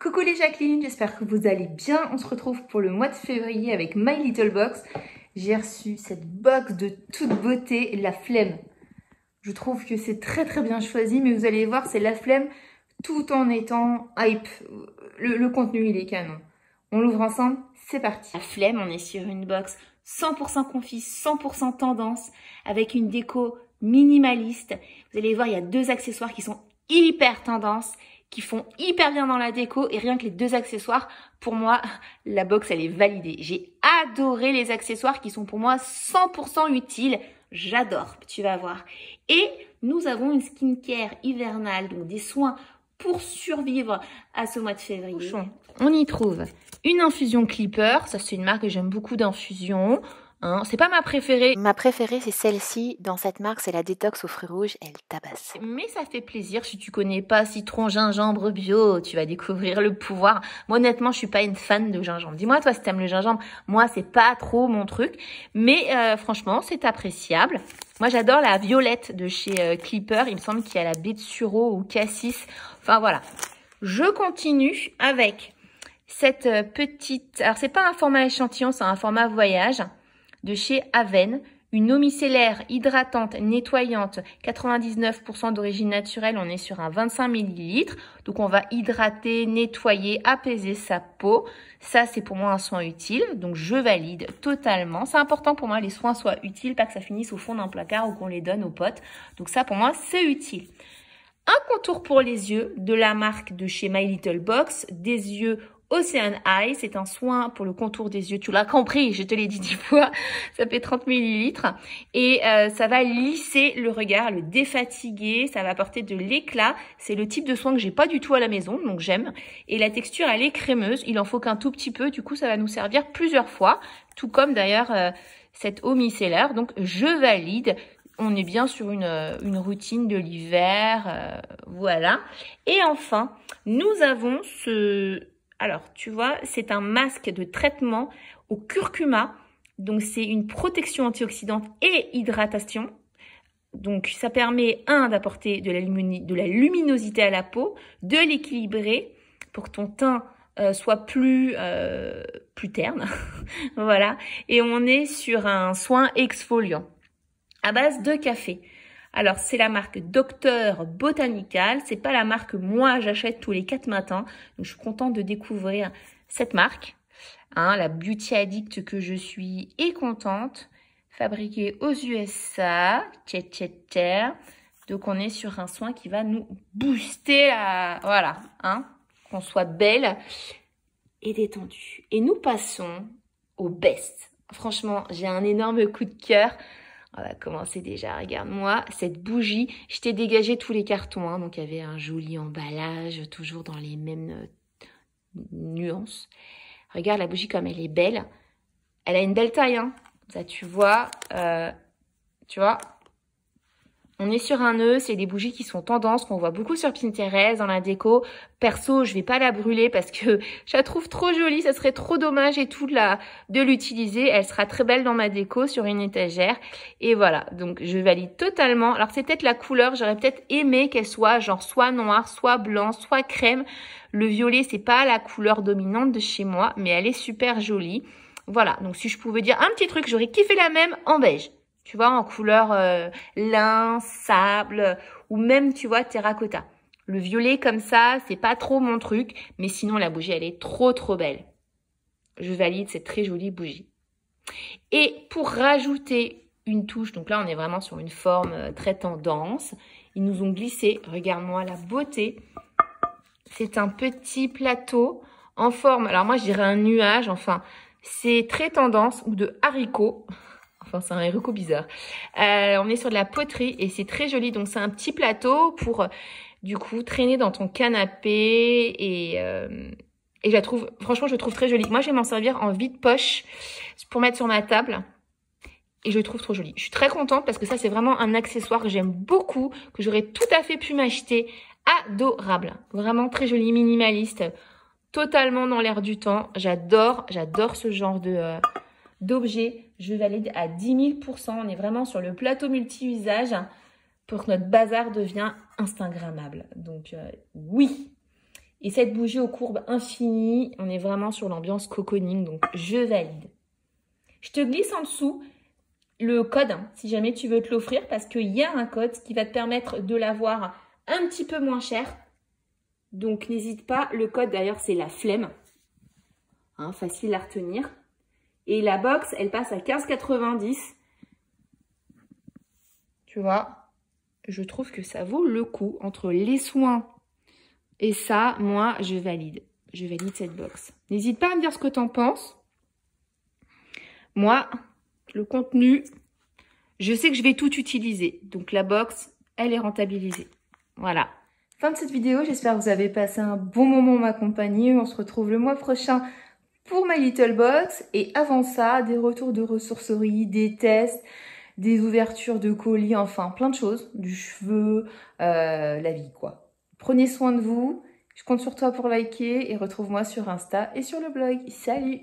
Coucou les Jacqueline, j'espère que vous allez bien. On se retrouve pour le mois de février avec My Little Box. J'ai reçu cette box de toute beauté, la flemme. Je trouve que c'est très bien choisi, mais vous allez voir, c'est la flemme tout en étant hype. Le contenu, il est canon. On l'ouvre ensemble, c'est parti. La flemme, on est sur une box 100% confit, 100% tendance, avec une déco minimaliste. Vous allez voir, il y a deux accessoires qui sont hyper tendance, qui font hyper bien dans la déco, et rien que les deux accessoires, pour moi, la box, elle est validée. J'ai adoré les accessoires qui sont pour moi 100% utiles. J'adore, tu vas voir. Et nous avons une skincare hivernale, donc des soins pour survivre à ce mois de février. On y trouve une infusion Clipper, ça c'est une marque que j'aime beaucoup d'infusion. Hein, c'est pas ma préférée. Ma préférée, c'est celle-ci. Dans cette marque, c'est la détox aux fruits rouges. Elle tabasse. Mais ça fait plaisir. Si tu connais pas citron, gingembre bio, tu vas découvrir le pouvoir. Moi, honnêtement, je suis pas une fan de gingembre. Dis-moi, toi, si t'aimes le gingembre, moi, c'est pas trop mon truc. Mais franchement, c'est appréciable. Moi, j'adore la violette de chez Clipper. Il me semble qu'il y a la baie de sureau ou cassis. Enfin, voilà. Je continue avec cette petite... Alors, c'est pas un format échantillon, c'est un format voyage de chez Aven, une eau micellaire hydratante, nettoyante, 99% d'origine naturelle, on est sur un 25 ml. Donc on va hydrater, nettoyer, apaiser sa peau. Ça c'est pour moi un soin utile, donc je valide totalement. C'est important pour moi les soins soient utiles, pas que ça finisse au fond d'un placard ou qu'on les donne aux potes. Donc ça pour moi c'est utile. Un contour pour les yeux de la marque de chez My Little Box, des yeux Ocean Eye, c'est un soin pour le contour des yeux. Tu l'as compris, je te l'ai dit 10 fois. Ça fait 30 ml. Et ça va lisser le regard, le défatiguer. Ça va apporter de l'éclat. C'est le type de soin que j'ai pas du tout à la maison, donc j'aime. Et la texture, elle est crémeuse. Il en faut qu'un tout petit peu. Du coup, ça va nous servir plusieurs fois. Tout comme d'ailleurs cette eau micellaire. Donc, je valide. On est bien sur une routine de l'hiver. Voilà. Et enfin, nous avons ce... Alors, tu vois, c'est un masque de traitement au curcuma. Donc, c'est une protection antioxydante et hydratation. Donc, ça permet, d'apporter de la luminosité à la peau, de l'équilibrer pour que ton teint soit plus terne. Voilà. Et on est sur un soin exfoliant à base de café. Alors, c'est la marque Docteur Botanical. C'est pas la marque que moi, j'achète tous les 4 matins. Donc, je suis contente de découvrir cette marque. Hein, la beauty addict que je suis est contente. Fabriquée aux USA. Donc, on est sur un soin qui va nous booster voilà, hein, qu'on soit belle et détendue. Et nous passons au best. Franchement, j'ai un énorme coup de cœur. On va commencer déjà, regarde-moi, cette bougie, je t'ai dégagé tous les cartons, hein, donc il y avait un joli emballage, toujours dans les mêmes nuances. Regarde la bougie comme elle est belle, elle a une belle taille, hein. Ça tu vois, on est sur un nœud, c'est des bougies qui sont tendances, qu'on voit beaucoup sur Pinterest, dans la déco. Perso, je vais pas la brûler parce que je la trouve trop jolie, ça serait trop dommage et tout de l'utiliser. Elle sera très belle dans ma déco sur une étagère. Et voilà, donc je valide totalement. Alors c'est peut-être la couleur, j'aurais peut-être aimé qu'elle soit genre soit noire, soit blanc, soit crème. Le violet, c'est pas la couleur dominante de chez moi, mais elle est super jolie. Voilà, donc si je pouvais dire un petit truc, j'aurais kiffé la même en beige. Tu vois, en couleur lin, sable, ou même, tu vois, terracotta. Le violet comme ça, c'est pas trop mon truc, mais sinon, la bougie, elle est trop belle. Je valide cette très jolie bougie. Et pour rajouter une touche, donc là, on est vraiment sur une forme très tendance. Ils nous ont glissé, regarde-moi la beauté. C'est un petit plateau en forme, alors moi, je dirais un nuage, enfin, c'est très tendance, ou de haricot. Enfin, c'est un haricot bizarre. On est sur de la poterie et c'est très joli. Donc, c'est un petit plateau pour, du coup, traîner dans ton canapé. Et je la trouve, franchement, je le trouve très jolie. Moi, je vais m'en servir en vide-poche pour mettre sur ma table. Et je le trouve trop joli. Je suis très contente parce que ça, c'est vraiment un accessoire que j'aime beaucoup, que j'aurais tout à fait pu m'acheter. Adorable. Vraiment très joli, minimaliste. Totalement dans l'air du temps. J'adore ce genre d'objet. Je valide à 10 000%. On est vraiment sur le plateau multi-usage pour que notre bazar devienne instagrammable. Donc, oui. Et cette bougie aux courbes infinies, on est vraiment sur l'ambiance cocooning, donc je valide. Je te glisse en dessous le code, hein, si jamais tu veux te l'offrir, parce qu'il y a un code qui va te permettre de l'avoir un petit peu moins cher. Donc n'hésite pas, le code d'ailleurs c'est la flemme, hein, facile à retenir. Et la box, elle passe à 15,90 €. Tu vois, je trouve que ça vaut le coup entre les soins et ça, moi, je valide. Je valide cette box. N'hésite pas à me dire ce que tu en penses. Moi, le contenu, je sais que je vais tout utiliser. Donc la box, elle est rentabilisée. Voilà. Fin de cette vidéo, j'espère que vous avez passé un bon moment en ma compagnie. On se retrouve le mois prochain pour My Little Box. Et avant ça, des retours de ressourcerie, des tests, des ouvertures de colis, enfin plein de choses. Du cheveu, la vie quoi. Prenez soin de vous. Je compte sur toi pour liker et retrouve-moi sur Insta et sur le blog. Salut!